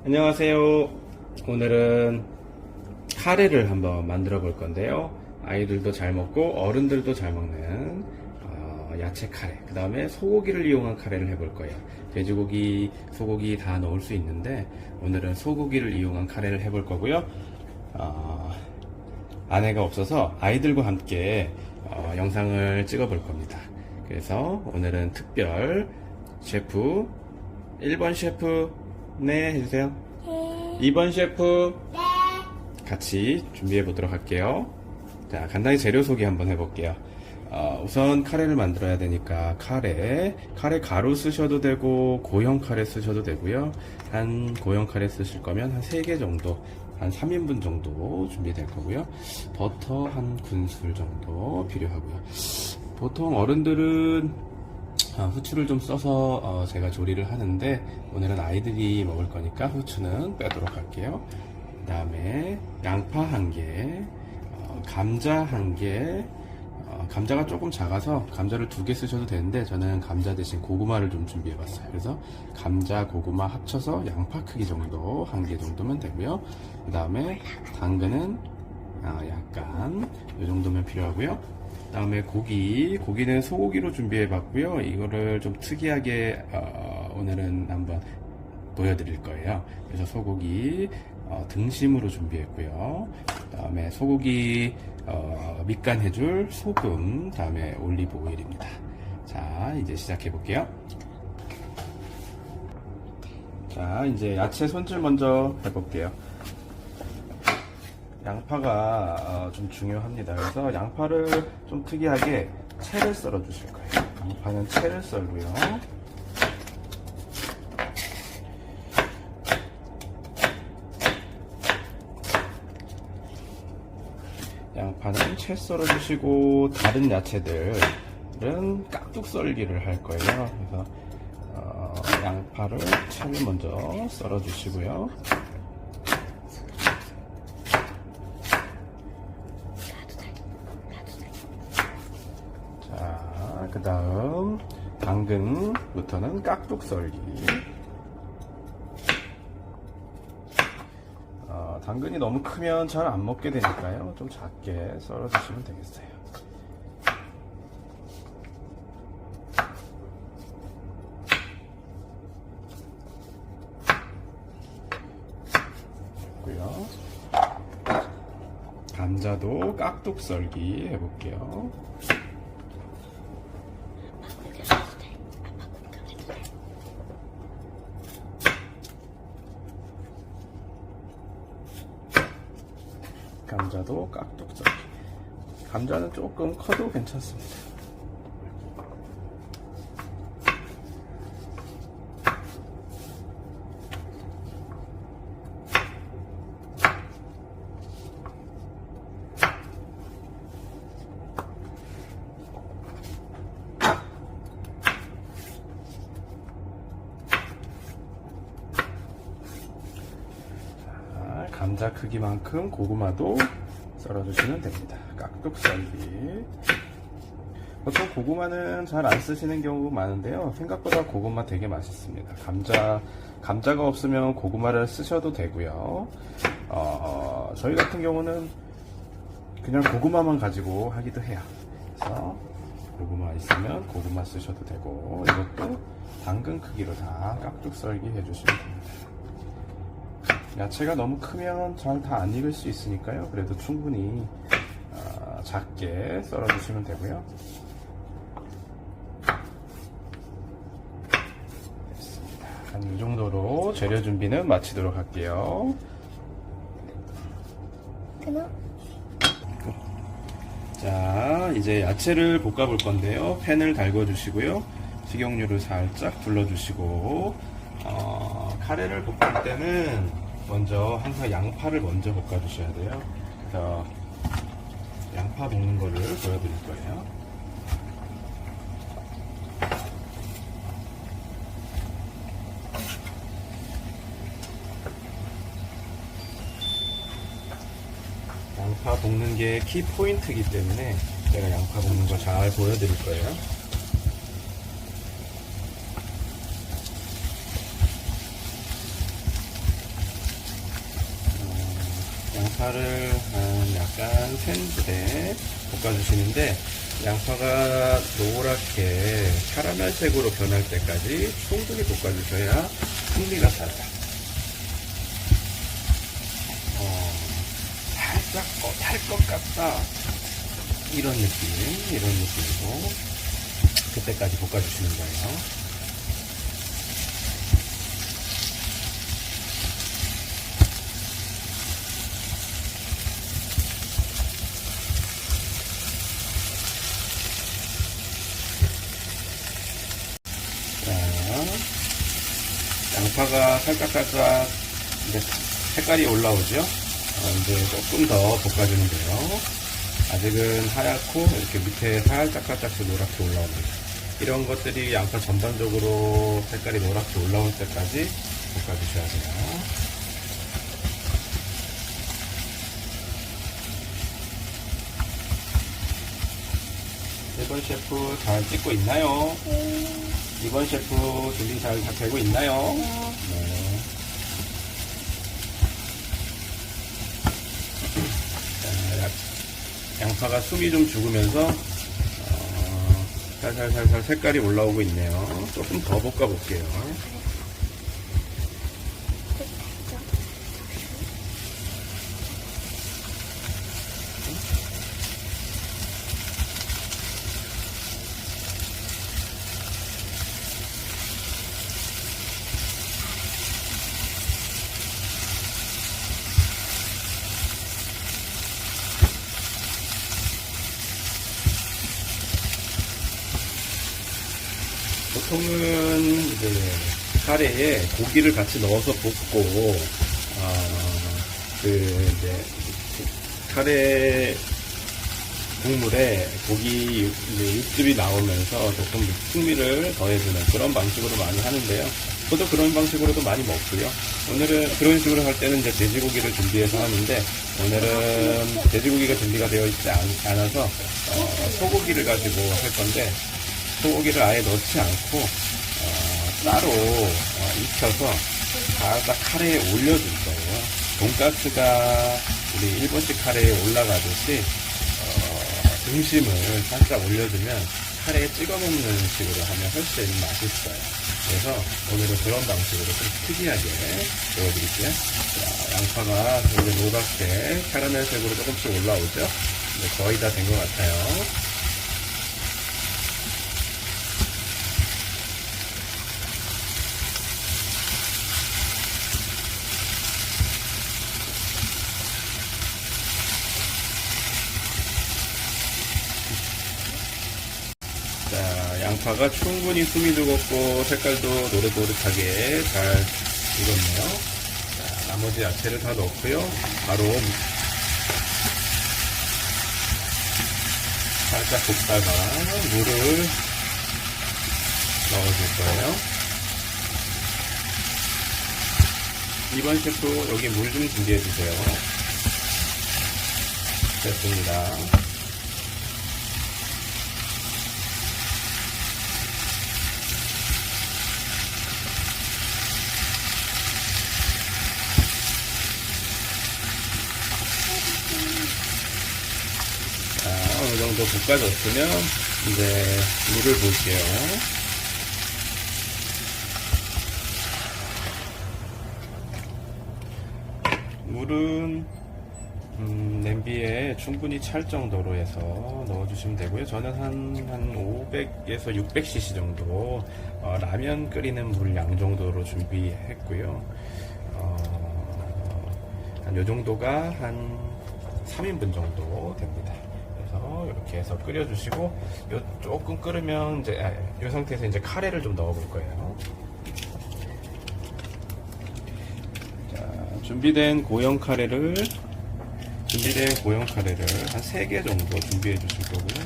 안녕하세요. 오늘은 카레를 한번 만들어 볼 건데요. 아이들도 잘 먹고 어른들도 잘 먹는 야채 카레, 그 다음에 소고기를 이용한 카레를 해볼 거예요. 돼지고기, 소고기 다 넣을 수 있는데 오늘은 소고기를 이용한 카레를 해볼 거고요. 아내가 없어서 아이들과 함께 영상을 찍어 볼 겁니다. 그래서 오늘은 특별 셰프 1번 셰프 네 해주세요. 2번 셰프 같이 준비해 보도록 할게요. 자, 간단히 재료 소개 한번 해볼게요. 우선 카레를 만들어야 되니까 카레 가루 쓰셔도 되고 고형 카레 쓰셔도 되고요. 한 고형 카레 쓰실 거면 한 3개 정도, 한 3인분 정도 준비될 거고요. 버터 한 큰술 정도 필요하고요. 보통 어른들은 후추를 좀 써서 제가 조리를 하는데 오늘은 아이들이 먹을 거니까 후추는 빼도록 할게요. 그 다음에 양파 1개, 감자 1개. 감자가 조금 작아서 감자를 2개 쓰셔도 되는데 저는 감자 대신 고구마를 좀 준비해 봤어요. 그래서 감자, 고구마 합쳐서 양파 크기 정도 1개 정도면 되고요. 그 다음에 당근은 약간 이 정도면 필요하고요. 그 다음에 고기는 소고기로 준비해 봤고요. 이거를 좀 특이하게 오늘은 한번 보여드릴 거예요. 그래서 소고기 등심으로 준비했고요. 그 다음에 소고기 밑간해줄 소금, 다음에 올리브 오일입니다. 자, 이제 시작해 볼게요. 자, 이제 야채 손질 먼저 해볼게요. 양파가 좀 중요합니다. 그래서 양파를 좀 특이하게 채를 썰어 주실 거예요. 양파는 채를 썰고요. 양파는 채 썰어 주시고 다른 야채들은 깍둑 썰기를 할 거예요. 그래서 양파를 채를 먼저 썰어 주시고요. 자, 그 다음 당근부터는 깍둑 썰기. 당근이 너무 크면 잘 안 먹게 되니까요. 좀 작게 썰어 주시면 되겠어요. 됐고요. 감자도 깍둑 썰기 해볼게요. 감자도 깍둑 썰기. 감자는 조금 커도 괜찮습니다. 감자 크기만큼 고구마도 썰어주시면 됩니다. 깍둑 썰기. 보통 고구마는 잘 안 쓰시는 경우가 많은데요. 생각보다 고구마 되게 맛있습니다. 감자가 없으면 고구마를 쓰셔도 되고요. 저희 같은 경우는 그냥 고구마만 가지고 하기도 해요. 그래서 고구마 있으면 고구마 쓰셔도 되고, 이것도 당근 크기로 다 깍둑 썰기 해주시면 됩니다. 야채가 너무 크면 잘 다 안 익을 수 있으니까요. 그래도 충분히 작게 썰어 주시면 되고요. 됐습니다. 한 이 정도로 재료 준비는 마치도록 할게요. 자, 이제 야채를 볶아 볼 건데요. 팬을 달궈 주시고요. 식용유를 살짝 둘러 주시고, 카레를 볶을 때는 먼저 항상 양파를 먼저 볶아 주셔야 돼요. 그래서 양파 볶는 거를 보여드릴 거예요. 양파 볶는 게 키 포인트이기 때문에 제가 양파 볶는 거 잘 보여드릴 거예요. 양파를 약간 센 불에 볶아주시는데, 양파가 노랗게 카라멜색으로 변할 때까지 충분히 볶아주셔야 풍미가 살아요. 살짝 탈 것 같다, 이런 느낌으로 그때까지 볶아주시는 거예요. 양파가 살짝살짝 이제 색깔이 올라오죠. 이제 조금 더 볶아주는데요. 아직은 하얗고 이렇게 밑에 살짝살짝씩 노랗게 올라옵니다. 이런 것들이 양파 전반적으로 색깔이 노랗게 올라올 때까지 볶아주셔야 돼요. 일본 셰프 잘 찍고 있나요? 2번 셰프 준비 잘 되고 있나요? 네. 자, 양파가 숨이 좀 죽으면서 살살살살 색깔이 올라오고 있네요. 조금 더 볶아 볼게요. 보통은 이제 카레에 고기를 같이 넣어서 볶고, 이제 카레 국물에 고기 이제 육즙이 나오면서 조금 풍미를 더해주는 그런 방식으로 많이 하는데요. 저도 그런 방식으로도 많이 먹고요. 오늘은 그런 식으로 할 때는 이제 돼지고기를 준비해서 하는데, 오늘은 돼지고기가 준비가 되어 있지 않아서 소고기를 가지고 할 건데, 소고기를 아예 넣지 않고 따로 익혀서 살짝 카레에 올려줄 거예요. 돈가스가 우리 일본식 카레에 올라가듯이 등심을 살짝 올려주면 카레에 찍어 먹는 식으로 하면 훨씬 맛있어요. 그래서 오늘은 그런 방식으로 좀 특이하게 보여드릴게요. 자, 양파가 이제 노랗게 카라멜색으로 조금씩 올라오죠. 네, 거의 다 된 것 같아요. 자, 양파가 충분히 숨이 죽었고 색깔도 노릇노릇하게 잘 익었네요. 자, 나머지 야채를 다 넣고요. 바로 살짝 볶다가 물을 넣어줄 거예요. 2번 셰프 여기 물 좀 준비해 주세요. 됐습니다. 어느 정도 볶아졌으면 이제 물을 볼게요. 물은 냄비에 충분히 찰 정도로 해서 넣어주시면 되고요. 저는 한 500에서 600cc 정도 라면 끓이는 물 양 정도로 준비했고요. 한 요 정도가 한 3인분 정도 됩니다. 그래서 이렇게 해서 끓여주시고, 요 조금 끓으면 이제 이 상태에서 이제 카레를 좀 넣어볼 거예요. 자, 준비된 고형 카레를 한 3개 정도 준비해 주실 거고요.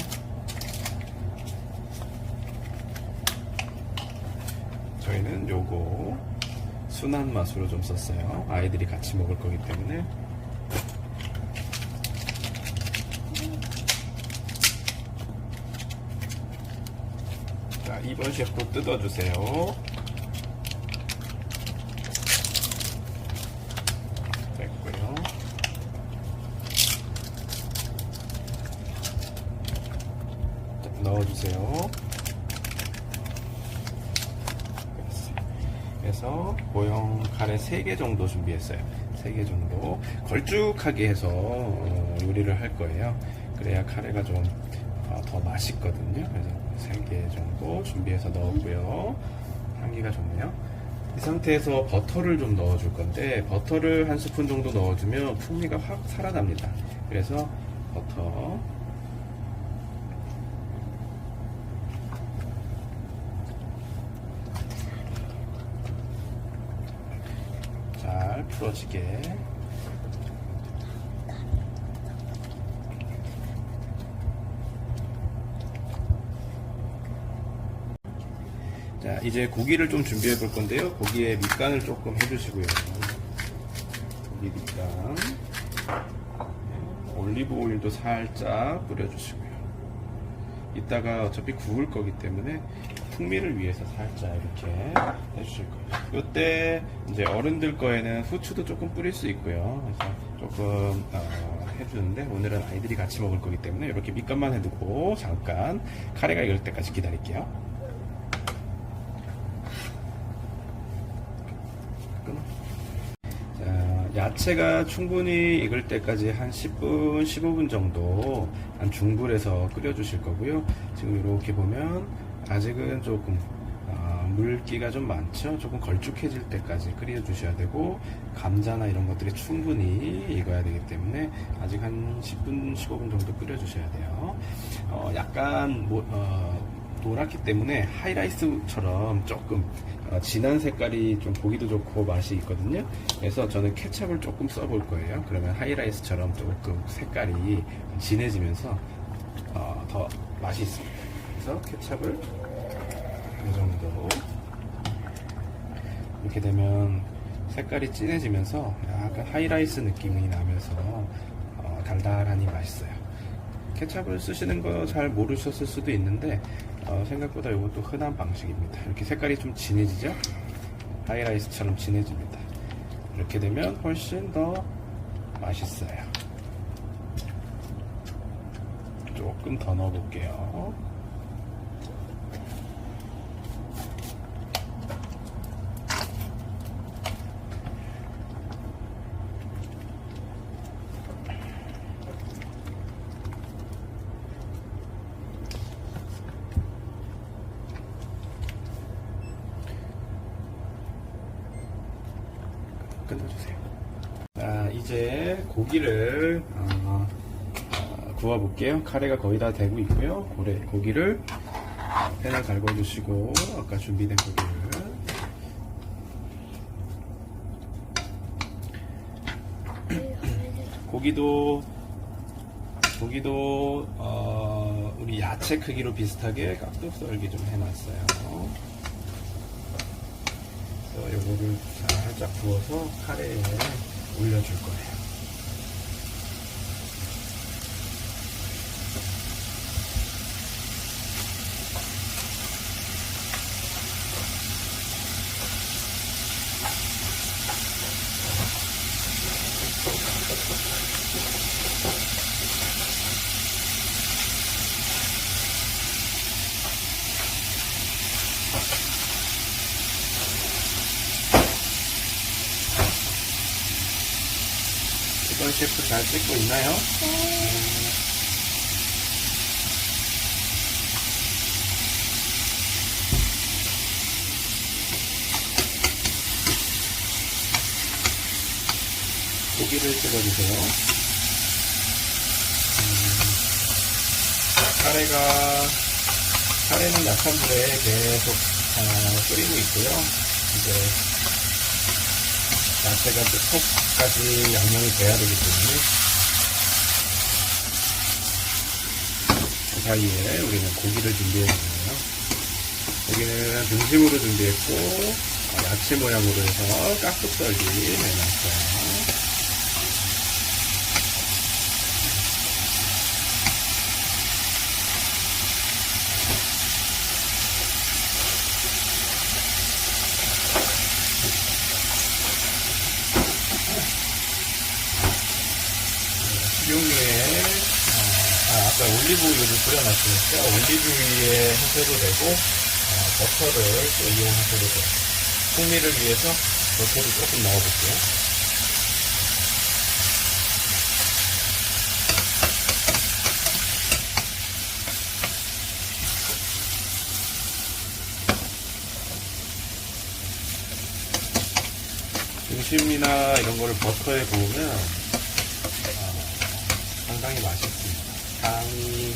저희는 요거 순한 맛으로 좀 썼어요. 아이들이 같이 먹을 거기 때문에. 자, 2번 셰프 뜯어주세요. 됐고요. 넣어주세요. 그래서 모형 카레 3개 정도 준비했어요. 3개 정도 걸쭉하게 해서 요리를 할 거예요. 그래야 카레가 좀 더 맛있거든요. 그래서 3개 정도 준비해서 넣었고요. 향기가 좋네요. 이 상태에서 버터를 좀 넣어줄 건데, 버터를 한 스푼 정도 넣어주면 풍미가 확 살아납니다. 그래서 버터 잘 풀어지게. 자, 이제 고기를 좀 준비해 볼 건데요. 고기에 밑간을 조금 해주시고요. 고기 밑간, 올리브 오일도 살짝 뿌려주시고요. 이따가 어차피 구울 거기 때문에 풍미를 위해서 살짝 이렇게 해주실 거예요. 이때 이제 어른들 거에는 후추도 조금 뿌릴 수 있고요. 그래서 조금 해주는데, 오늘은 아이들이 같이 먹을 거기 때문에 이렇게 밑간만 해두고 잠깐 카레가 익을 때까지 기다릴게요. 자, 야채가 충분히 익을 때까지 한 10분, 15분 정도 한 중불에서 끓여주실 거고요. 지금 이렇게 보면 아직은 조금 물기가 좀 많죠. 조금 걸쭉해질 때까지 끓여주셔야 되고, 감자나 이런 것들이 충분히 익어야 되기 때문에 아직 한 10분, 15분 정도 끓여주셔야 돼요. 약간 노랗기 때문에 하이라이스처럼 조금 진한 색깔이 좀 보기도 좋고 맛이 있거든요. 그래서 저는 케첩을 조금 써볼 거예요. 그러면 하이라이스처럼 조금 색깔이 진해지면서 더 맛이 있습니다. 그래서 케첩을 이 정도, 이렇게 되면 색깔이 진해지면서 약간 하이라이스 느낌이 나면서 달달하니 맛있어요. 케첩을 쓰시는 거 잘 모르셨을 수도 있는데 생각보다 이것도 흔한 방식입니다. 이렇게 색깔이 좀 진해지죠? 하이라이스처럼 진해집니다. 이렇게 되면 훨씬 더 맛있어요. 조금 더 넣어볼게요. 끊어주세요. 자, 이제 고기를 구워볼게요. 카레가 거의 다 되고 있고요. 고기를 팬을 달궈주시고, 아까 준비된 고기를 고기도 우리 야채 크기로 비슷하게 깍둑 썰기 좀 해놨어요. 요거를 살짝 부어서 카레에 올려줄 거예요. 이번 셰프 잘 찍고 있나요? 고기를 찍어주세요. 카레는 약한 불에 계속 끓이고 있고요. 이제 야채가 속까지 양념이 돼야 되기 때문에 그 사이에 우리는 고기를 준비해주네요. 고기는 등심으로 준비했고, 야채 모양으로 해서 깍둑 썰기 해놨어요. 식용유에 아까 올리브유를 뿌려놨으니까 올리브유에 하셔도 되고, 버터를 또 이용하셔도 돼요. 풍미를 위해서 버터를 조금 넣어볼게요. 등심이나 이런 거를 버터에 구우면 상당히 맛있습니다. 향이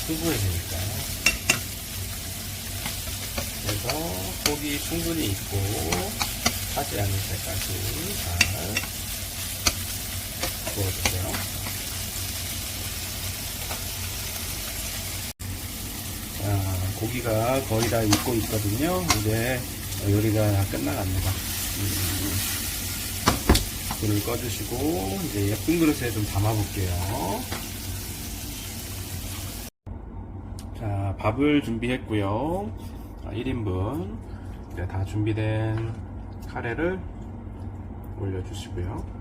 풍부해지니까요. 그래서 속이 충분히 익고 타지 않을 때까지 잘 구워주세요. 자, 고기가 거의 다 익고 있거든요. 이제 요리가 다 끝나갑니다. 불을 꺼주시고 이제 예쁜 그릇에 좀 담아볼게요. 자, 밥을 준비했고요. 1인분 이제 다 준비된 카레를 올려주시고요.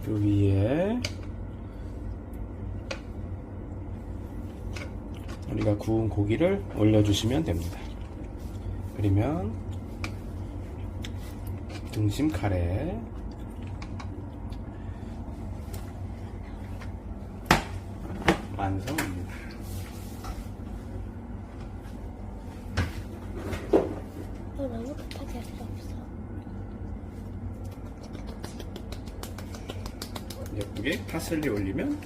그 위에 우리가 구운 고기를 올려주시면 됩니다. 그러면 등심 카레 완성입니다. 너무 급하게 할 수 없어. 예쁘게 파슬리 올리면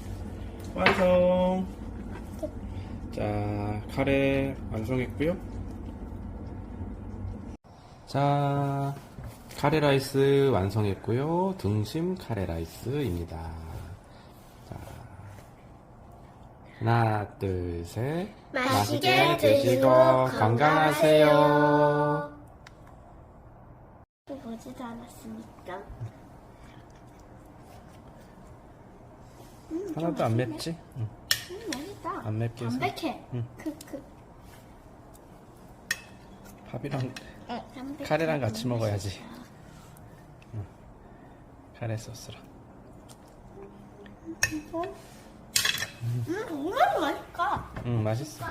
완성. 자, 카레 완성했고요. 자, 카레 라이스 완성했고요. 등심 카레 라이스입니다. 자, 하나, 둘, 셋. 맛있게 드시고 건강하세요. 또 보지도 않았으니까. 하나도 안 맵지? 응. 맛있다. 안 맵게 해서. 담백해. 응. 크크. 밥이랑 담백해. 카레랑 같이 먹어야지. 카레 소스랑. 정말 맛있다. 응, 맛있어.